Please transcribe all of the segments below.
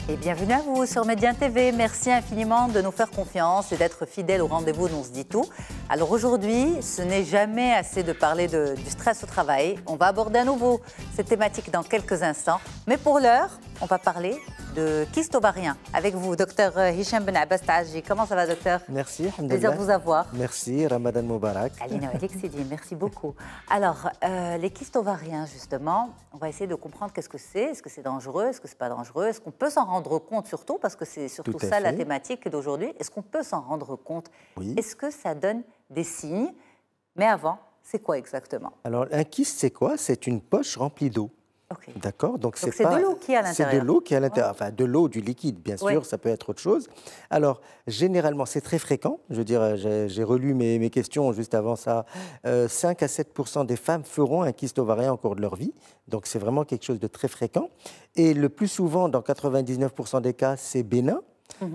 Et bienvenue à vous sur Médien TV. Merci infiniment de nous faire confiance et d'être fidèles au rendez-vous d'On se dit tout. Alors aujourd'hui, ce n'est jamais assez de parler du stress au travail. On va aborder à nouveau cette thématique dans quelques instants. Mais pour l'heure, on va parler de kyste ovarien avec vous, docteur Hicham Ben Abbas Taji. Comment ça va, docteur? Merci, plaisir de vous avoir. Merci, Ramadan Moubarak. Alina Alexidi, merci beaucoup. Alors, les kystes ovariens, justement, on va essayer de comprendre qu'est-ce que c'est. Est-ce que c'est dangereux? Est-ce que c'est pas dangereux? Est-ce qu'on peut s'en rendre compte surtout? Parce que c'est surtout ça la thématique d'aujourd'hui. Est-ce qu'on peut s'en rendre compte? Oui. Est-ce que ça donne des signes? Mais avant, c'est quoi exactement? Alors, un kyste, c'est quoi? C'est une poche remplie d'eau. Okay. D'accord. Donc c'est de l'eau qui est à l'intérieur. C'est de l'eau qui est à l'intérieur. Enfin, de l'eau, du liquide, bien sûr, oui. Ça peut être autre chose. Alors, généralement, c'est très fréquent. Je veux dire, j'ai relu mes questions juste avant ça. 5 à 7% des femmes feront un kyste ovarien au cours de leur vie. Donc, c'est vraiment quelque chose de très fréquent. Et le plus souvent, dans 99% des cas, c'est bénin.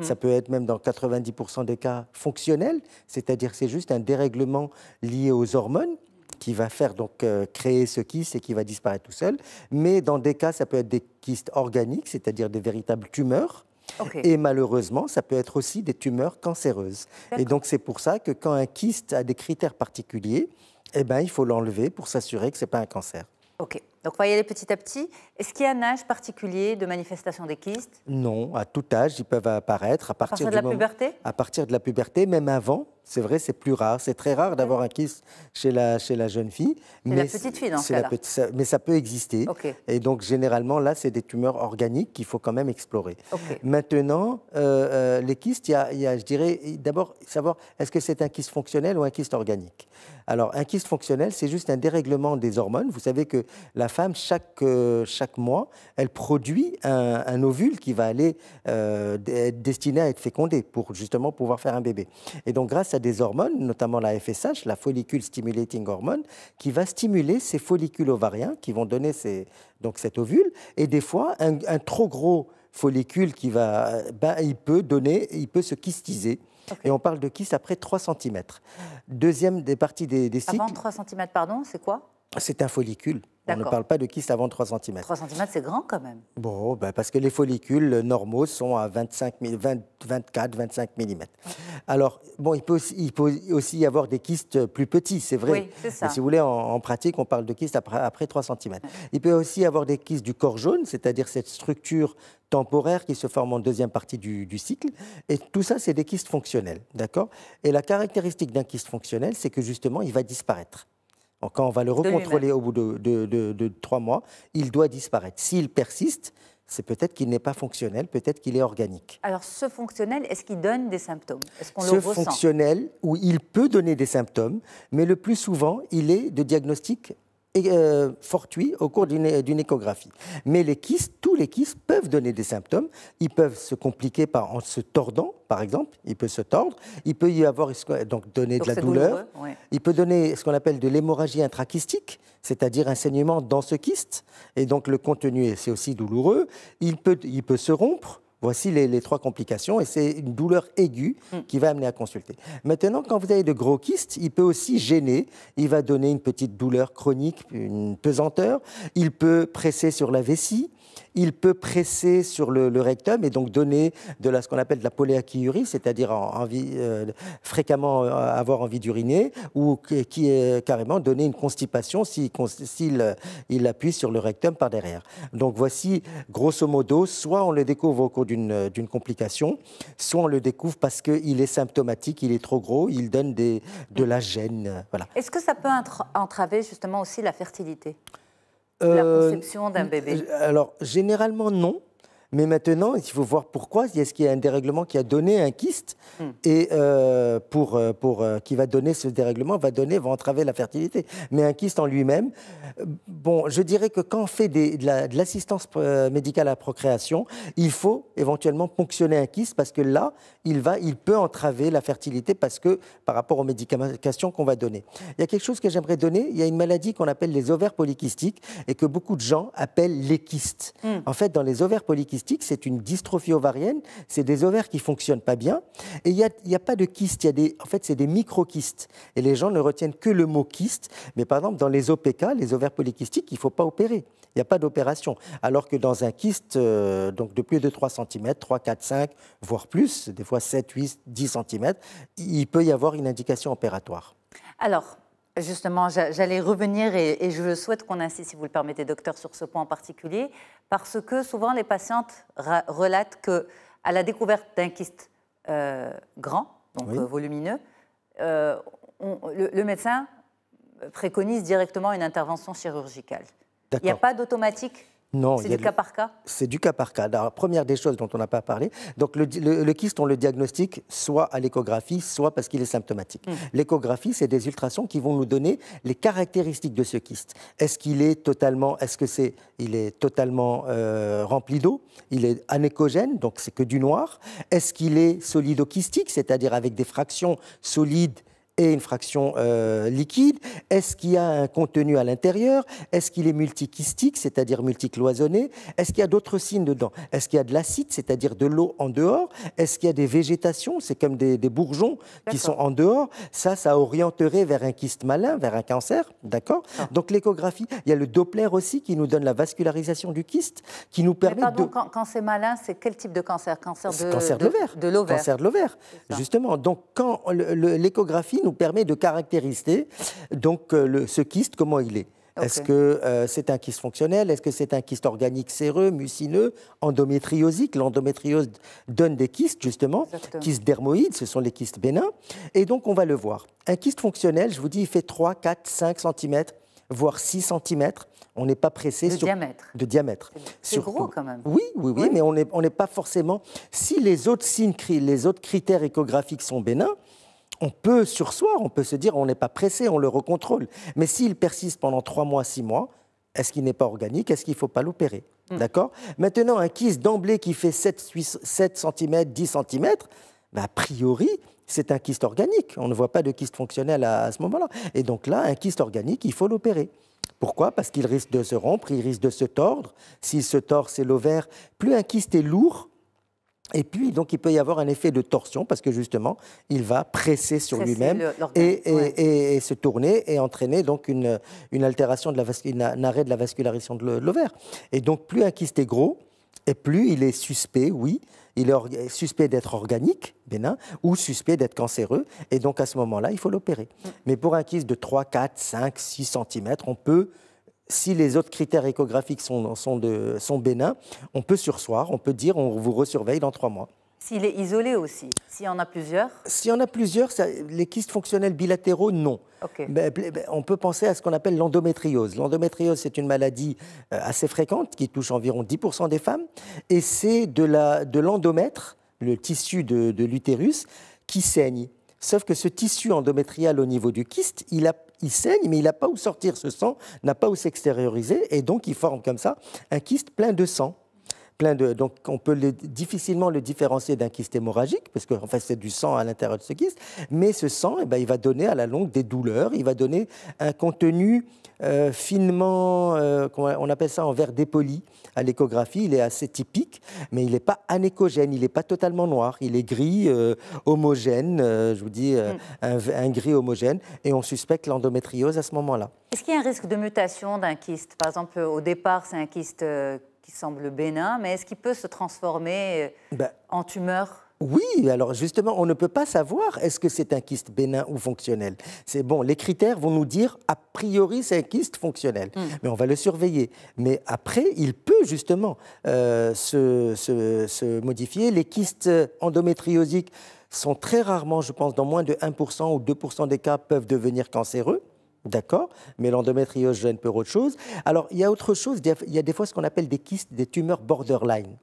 Ça peut être même dans 90% des cas fonctionnel, c'est-à-dire que c'est juste un dérèglement lié aux hormones qui va faire donc créer ce kyste et qui va disparaître tout seul. Mais dans des cas, ça peut être des kystes organiques, c'est-à-dire des véritables tumeurs. Okay. Et malheureusement, ça peut être aussi des tumeurs cancéreuses. Et donc, c'est pour ça que quand un kyste a des critères particuliers, eh ben, il faut l'enlever pour s'assurer que ce n'est pas un cancer. OK. Donc, on va y aller petit à petit. Est-ce qu'il y a un âge particulier de manifestation des kystes? Non, à tout âge, ils peuvent apparaître. À partir de la puberté? À partir de la puberté, même avant. C'est vrai, c'est plus rare. C'est très rare d'avoir un kyste chez la jeune fille. C'est la petite fille dans ce cas-là. Mais ça peut exister. Okay. Et donc, généralement, là, c'est des tumeurs organiques qu'il faut quand même explorer. Okay. Maintenant, les kystes, il y a, je dirais, d'abord, savoir est-ce que c'est un kyste fonctionnel ou un kyste organique. Alors, un kyste fonctionnel, c'est juste un dérèglement des hormones. Vous savez que la femme, chaque mois, elle produit un ovule qui va aller être destiné à être fécondé pour justement pouvoir faire un bébé. Et donc, grâce à des hormones, notamment la FSH, la follicule stimulating hormone, qui va stimuler ces follicules ovariens qui vont donner donc cet ovule. Et des fois, un trop gros follicule qui va, il peut se kystiser. Okay. Et on parle de kyste après 3 cm. Deuxième des parties des cycles. Avant 3 cm, pardon, c'est quoi? C'est un follicule. On ne parle pas de kyste avant 3 cm. 3 cm, c'est grand quand même. Bon, parce que les follicules normaux sont à 24-25 mm. Alors, bon, il peut aussi y avoir des kystes plus petits, c'est vrai. Oui, c'est ça. Mais si vous voulez, en pratique, on parle de kystes après 3 cm. Il peut aussi y avoir des kystes du corps jaune, c'est-à-dire cette structure temporaire qui se forme en deuxième partie du cycle. Et tout ça, c'est des kystes fonctionnels, d'accord? Et la caractéristique d'un kyste fonctionnel, c'est que justement, il va disparaître. Donc, quand on va le recontrôler au bout de 3 mois, il doit disparaître. S'il persiste, c'est peut-être qu'il n'est pas fonctionnel, peut-être qu'il est organique. Alors, ce fonctionnel, est-ce qu'il donne des symptômes? Est-ce qu'on le ressent? Ce fonctionnel, oui, il peut donner des symptômes, mais le plus souvent, il est de diagnostic fortuit au cours d'une échographie. Mais tous les kystes peuvent donner des symptômes. Ils peuvent se compliquer en se tordant, par exemple. Il peut se tordre. Il peut y avoir donc donner de la douleur. Ouais. Il peut donner ce qu'on appelle de l'hémorragie intrakystique, c'est-à-dire un saignement dans ce kyste. Et donc le contenu, c'est aussi douloureux. Il peut se rompre. Voici les 3 complications et c'est une douleur aiguë qui va amener à consulter. Maintenant, quand vous avez de gros kystes, il peut aussi gêner. Il va donner une petite douleur chronique, une pesanteur. Il peut presser sur la vessie. Il peut presser sur le rectum et donc donner ce qu'on appelle de la polyachyurie, c'est-à-dire fréquemment avoir envie d'uriner, ou qui est carrément donner une constipation s'il appuie sur le rectum par derrière. Donc voici, grosso modo, soit on le découvre au cours d'une complication, soit on le découvre parce qu'il est symptomatique, il est trop gros, il donne de la gêne. Voilà. Est-ce que ça peut entraver justement aussi la fertilité ? La conception d'un bébé? Alors, généralement, non. Mais maintenant, il faut voir pourquoi. Est-ce qu'il y a un dérèglement qui a donné un kyste et qui va donner ce dérèglement, va entraver la fertilité. Mais un kyste en lui-même, bon, je dirais que quand on fait de l'assistance médicale à la procréation, il faut éventuellement ponctionner un kyste parce que là, il peut entraver la fertilité parce que par rapport aux médications qu'on va donner. Il y a quelque chose que j'aimerais donner. Il y a une maladie qu'on appelle les ovaires polykystiques et que beaucoup de gens appellent les kystes. En fait, dans les ovaires polykystiques, polykystiques, c'est une dystrophie ovarienne, c'est des ovaires qui ne fonctionnent pas bien. Et il n'y a pas de kyste, en fait, c'est des microkystes. Et les gens ne retiennent que le mot kyste. Mais par exemple, dans les OPK, les ovaires polykystiques, il ne faut pas opérer. Il n'y a pas d'opération. Alors que dans un kyste donc de plus de 3 cm, 3, 4, 5, voire plus, des fois 7, 8, 10 cm, il peut y avoir une indication opératoire. Alors, justement, j'allais revenir et je souhaite qu'on insiste, si vous le permettez, docteur, sur ce point en particulier, parce que souvent les patientes relatent qu'à la découverte d'un kyste grand, donc volumineux, le médecin préconise directement une intervention chirurgicale. Il n'y a pas d'automatique? Non, c'est du cas par cas? C'est du cas par cas. Alors, première des choses dont on n'a pas parlé, donc le kyste, on le diagnostique soit à l'échographie, soit parce qu'il est symptomatique. L'échographie, c'est des ultrasons qui vont nous donner les caractéristiques de ce kyste. Est-ce qu'il est totalement, rempli d'eau? Il est anéchogène, donc c'est que du noir. Est-ce qu'il est solidokystique, c'est-à-dire avec des fractions solides et une fraction liquide? Est-ce qu'il y a un contenu à l'intérieur? Est-ce qu'il est multikystique, c'est-à-dire multicloisonné? Est-ce qu'il y a d'autres signes dedans? Est-ce qu'il y a de l'acide, c'est-à-dire de l'eau en dehors? Est-ce qu'il y a des végétations, c'est comme des bourgeons qui sont en dehors? Ça orienterait vers un kyste malin, vers un cancer, d'accord? Donc l'échographie, il y a le Doppler aussi qui nous donne la vascularisation du kyste, qui nous permet quand c'est malin, c'est quel type de cancer? Cancer de l'ovaire. De l'ovaire. Cancer de l'ovaire, justement. Donc quand l'échographie nous permet de caractériser donc, ce kyste, comment il est. Est-ce que c'est un kyste fonctionnel? Est-ce que c'est un kyste organique séreux, mucineux, endométriosique? L'endométriose donne des kystes, justement. Exactement. Kystes dermoïdes, ce sont les kystes bénins. Et donc, on va le voir. Un kyste fonctionnel, je vous dis, il fait 3, 4, 5 cm, voire 6 cm. On n'est pas pressé de diamètre. C'est gros quand même. Oui, mais on n'est pas forcément... Si les autres signes, les autres critères échographiques sont bénins, on peut surseoir, on peut se dire on n'est pas pressé, on le recontrôle. Mais s'il persiste pendant 3 mois, 6 mois, est-ce qu'il n'est pas organique? Est-ce qu'il ne faut pas l'opérer? D'accord? Maintenant, un kyste d'emblée qui fait 7 cm, 10 cm, a priori, c'est un kyste organique. On ne voit pas de kyste fonctionnel à ce moment-là. Et donc là, un kyste organique, il faut l'opérer. Pourquoi? Parce qu'il risque de se rompre, il risque de se tordre. S'il se tord, c'est l'ovaire. Plus un kyste est lourd, et puis, donc, il peut y avoir un effet de torsion parce que, justement, il va presser sur lui-même et se tourner et entraîner donc une altération, un arrêt de la vascularisation de l'ovaire. Et donc, plus un kyste est gros, et plus il est suspect, il est suspect d'être organique, bénin, ou suspect d'être cancéreux. Et donc, à ce moment-là, il faut l'opérer. Mais pour un kyste de 3, 4, 5, 6 cm, on peut... Si les autres critères échographiques sont bénins, on peut surseoir, on peut dire on vous resurveille dans 3 mois. S'il est isolé aussi, s'il y en a plusieurs? S'il y en a plusieurs, les kystes fonctionnels bilatéraux, non. On peut penser à ce qu'on appelle l'endométriose. L'endométriose, c'est une maladie assez fréquente qui touche environ 10% des femmes. Et c'est de l'endomètre, le tissu de l'utérus, qui saigne. Sauf que ce tissu endométrial au niveau du kyste, il saigne, mais il n'a pas où sortir ce sang, n'a pas où s'extérioriser, et donc il forme comme ça un kyste plein de sang. Donc on peut difficilement le différencier d'un kyste hémorragique, parce qu'en fait c'est du sang à l'intérieur de ce kyste, mais ce sang, il va donner à la longue des douleurs, il va donner un contenu finement, on appelle ça en verre dépoli. À l'échographie, il est assez typique, mais il n'est pas anéchogène, il n'est pas totalement noir, il est gris, homogène, je vous dis, un gris homogène, et on suspecte l'endométriose à ce moment-là. Est-ce qu'il y a un risque de mutation d'un kyste? Par exemple, au départ, c'est un kyste qui semble bénin, mais est-ce qu'il peut se transformer en tumeur? Oui, alors justement, on ne peut pas savoir est-ce que c'est un kyste bénin ou fonctionnel. C'est bon, les critères vont nous dire a priori c'est un kyste fonctionnel, mais on va le surveiller. Mais après, il peut justement se modifier. Les kystes endométriosiques sont très rarement, je pense, dans moins de 1% ou 2% des cas, peuvent devenir cancéreux. D'accord, mais l'endométriose gêne peu autre chose. Alors, il y a autre chose, il y a des fois ce qu'on appelle des kystes, des tumeurs borderline.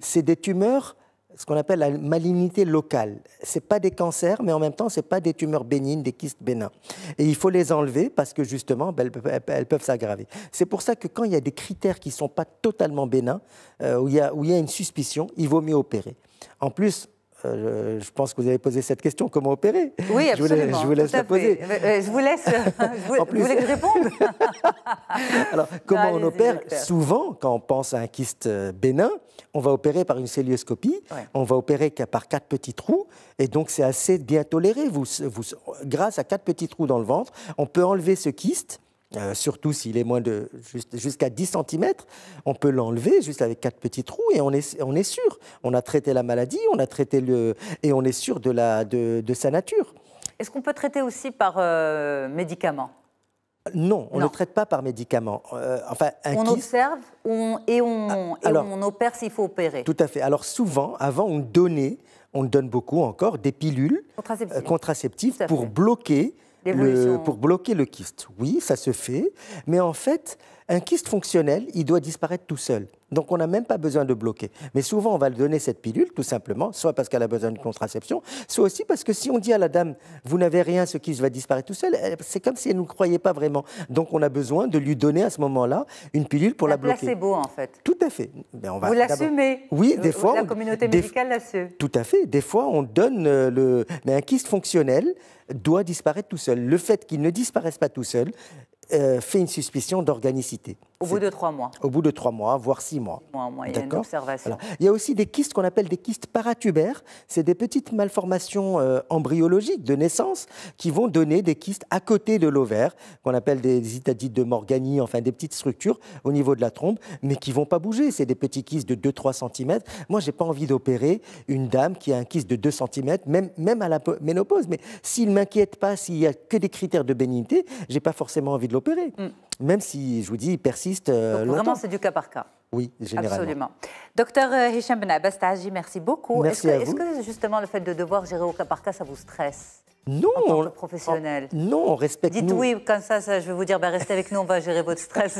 C'est des tumeurs, ce qu'on appelle la malignité locale. Ce n'est pas des cancers, mais en même temps, ce n'est pas des tumeurs bénignes, des kystes bénins. Et il faut les enlever parce que justement, elles peuvent s'aggraver. C'est pour ça que quand il y a des critères qui ne sont pas totalement bénins, où il y a une suspicion, il vaut mieux opérer. En plus, Je pense que vous avez posé cette question, comment opérer? Oui, absolument. Je vous laisse la poser. Je vous laisse. Vous voulez que je réponde? Alors, comment on opère? Souvent, quand on pense à un kyste bénin, on va opérer par une cœlioscopie, on va opérer par 4 petits trous, et donc c'est assez bien toléré. Grâce à 4 petits trous dans le ventre, on peut enlever ce kyste. Surtout s'il est moins de jusqu'à 10 cm, on peut l'enlever juste avec 4 petits trous et on est sûr. On a traité la maladie, on a traité et on est sûr de sa nature. Est-ce qu'on peut traiter aussi par médicaments? Non, on ne traite pas par médicaments. On observe et on opère s'il faut opérer. Tout à fait. Alors souvent, avant, on donne beaucoup encore des pilules contraceptives pour bloquer le kyste. Oui, ça se fait, mais en fait, un kyste fonctionnel, il doit disparaître tout seul. Donc, on n'a même pas besoin de bloquer. Mais souvent, on va lui donner cette pilule, tout simplement, soit parce qu'elle a besoin de contraception, soit aussi parce que si on dit à la dame, vous n'avez rien, ce kyste va disparaître tout seul, c'est comme si elle ne nous croyait pas vraiment. Donc, on a besoin de lui donner à ce moment-là une pilule pour la bloquer. C'est placebo, en fait. Tout à fait. Vous l'assumez? Oui, des fois. La communauté médicale l'assume. Tout à fait. Des fois, on donne mais un kyste fonctionnel doit disparaître tout seul. Le fait qu'il ne disparaisse pas tout seul fait une suspicion d'organicité. Au bout de 3 mois. Au bout de 3 mois, voire 6 mois. Il y a une observation. Voilà. Il y a aussi des kystes qu'on appelle des kystes paratubaires. C'est des petites malformations embryologiques de naissance qui vont donner des kystes à côté de l'ovaire, qu'on appelle des itadites de Morgani, enfin des petites structures au niveau de la trompe, mais qui ne vont pas bouger. C'est des petits kystes de 2-3 cm. Moi, je n'ai pas envie d'opérer une dame qui a un kyste de 2 cm, même à la ménopause. Mais s'il ne m'inquiète pas, s'il n'y a que des critères de bénignité, je n'ai pas forcément envie de l'opérer. Même si, je vous dis, il persiste longtemps. Vraiment, c'est du cas par cas. Oui, généralement. Absolument. Docteur Hicham Ben Abbas Tahaji, merci beaucoup. Merci à vous. Est-ce que justement le fait de devoir gérer au cas par cas, ça vous stresse? Non. En tant que professionnel? Non, on respecte. Dites oui, comme ça, je vais vous dire, restez avec nous, on va gérer votre stress.